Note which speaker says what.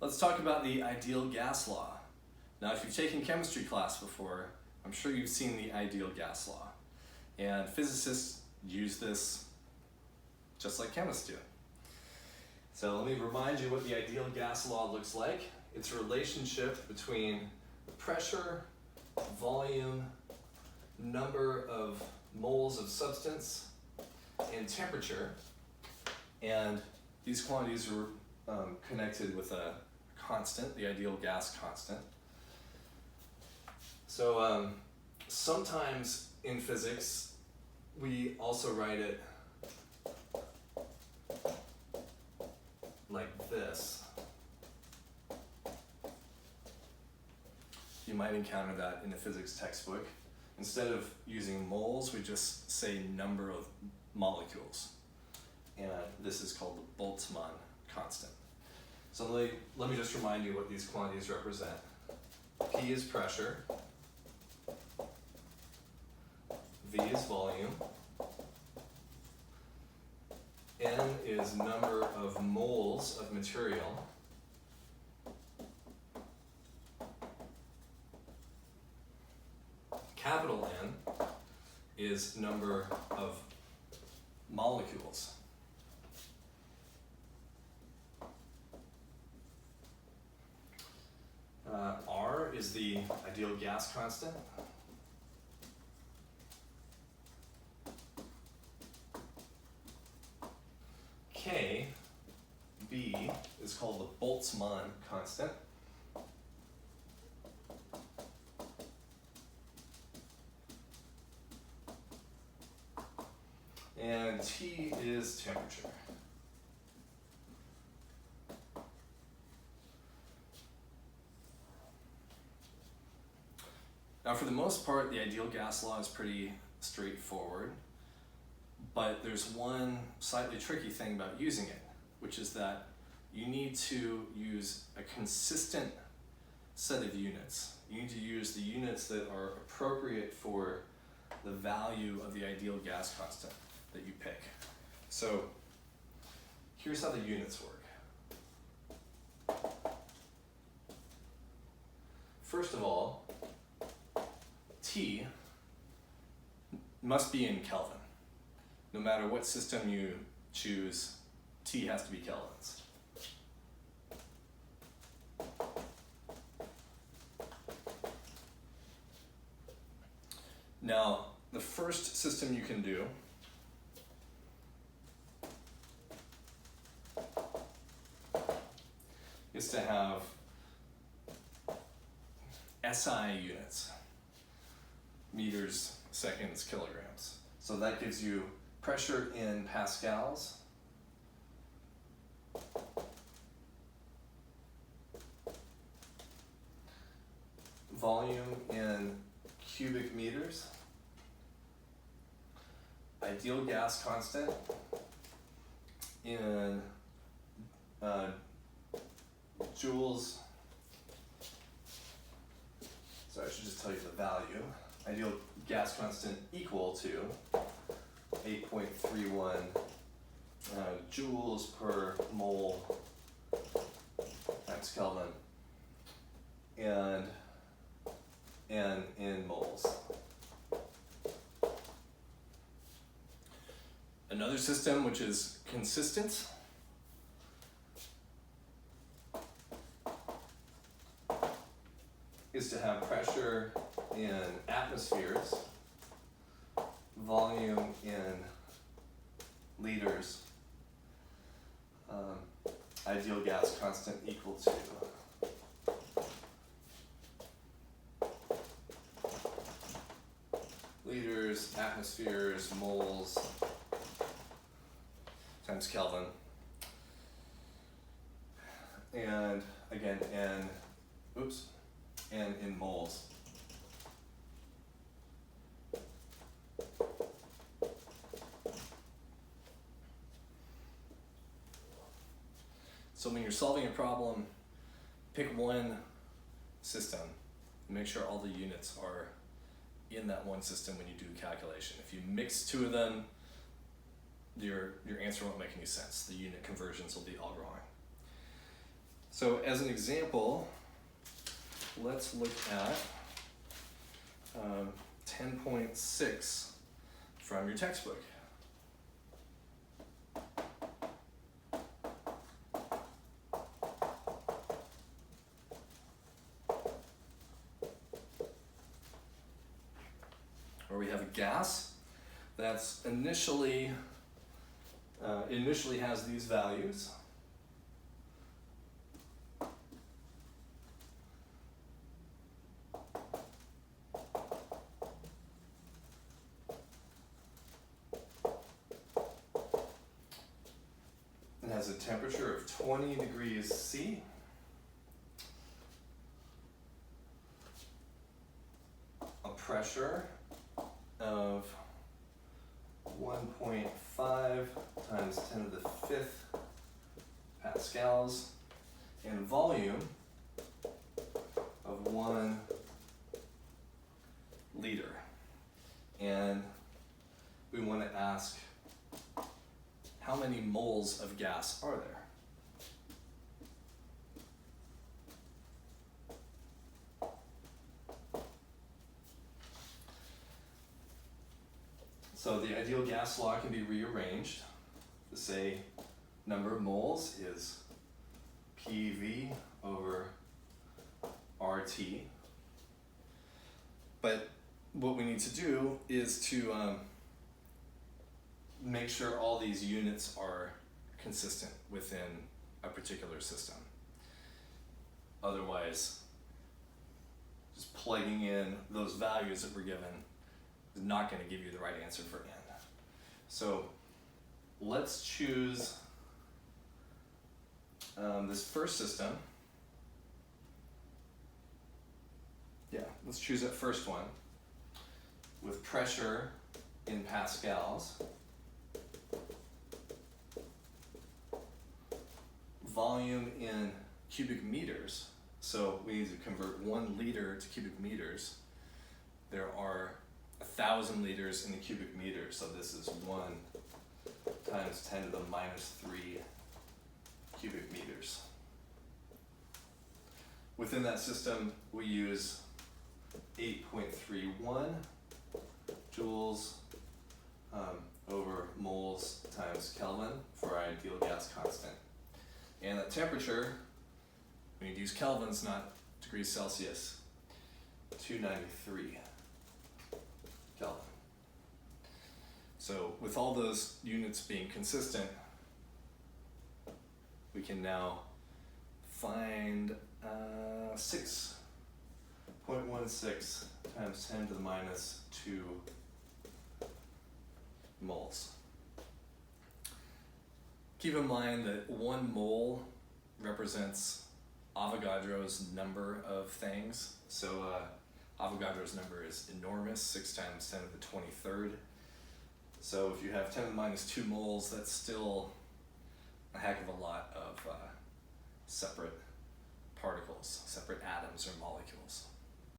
Speaker 1: Let's talk about the ideal gas law. Now, if you've taken chemistry class before, I'm sure you've seen the ideal gas law. And physicists use this just like chemists do. So let me remind you what the ideal gas law looks like. It's a relationship between pressure, volume, number of moles of substance, and temperature. And these quantities are connected with a constant, the ideal gas constant. So sometimes in physics, we also write it like this. You might encounter that in the physics textbook. Instead of using moles, we just say number of molecules. And this is called the Boltzmann Constant. So let me just remind you what these quantities represent. P is pressure, V is volume, N is number of moles of material, capital N is number of molecules. R is the ideal gas constant. K, B, is called the Boltzmann constant. And T is temperature. Now, for the most part, the ideal gas law is pretty straightforward, but there's one slightly tricky thing about using it, which is that you need to use a consistent set of units. You need to use the units that are appropriate for the value of the ideal gas constant that you pick. So here's how the units work. First of all, T must be in Kelvin. No matter what system you choose, T has to be kelvins. Now, the first system you can do is to have SI units, meters, seconds, kilograms. So that gives you pressure in pascals, volume in cubic meters, ideal gas constant in joules. So I should just tell you the value. Ideal gas constant equal to 8.31 joules per mole times Kelvin, and N in moles. Another system which is consistent is to have pressure in atmospheres, volume in liters, ideal gas constant equal to liters, atmospheres, moles times Kelvin, and again N in moles. So when you're solving a problem, pick one system and make sure all the units are in that one system when you do a calculation. If you mix two of them, your answer won't make any sense. The unit conversions will be all wrong. So as an example, let's look at 10.6 from your textbook. Where we have a gas that's initially has these values. It has a temperature of 20 degrees C. A pressure of 1.5 times 10 to the 5th pascals, and volume of 1 liter. And we want to ask, how many moles of gas are there? So the ideal gas law can be rearranged to say number of moles is PV over RT. But what we need to do is to make sure all these units are consistent within a particular system. Otherwise, just plugging in those values that we're given is not going to give you the right answer for n. So let's choose this first system. Yeah, let's choose that first one with pressure in pascals, volume in cubic meters. So we need to convert 1 liter to cubic meters. There are 1,000 liters in the cubic meter, so this is 1 times 10 to the minus 3 cubic meters. Within that system, we use 8.31 joules over moles times Kelvin for our ideal gas constant. And at temperature, we need to use Kelvins, not degrees Celsius, 293 Kelvin. So with all those units being consistent, we can now find 6.16 times 10 to the minus 2 moles. Keep in mind that 1 mole represents Avogadro's number of things. So Avogadro's number is enormous, 6 times 10 to the 23rd. So if you have 10 to the minus 2 moles, that's still a heck of a lot of separate particles, separate atoms or molecules.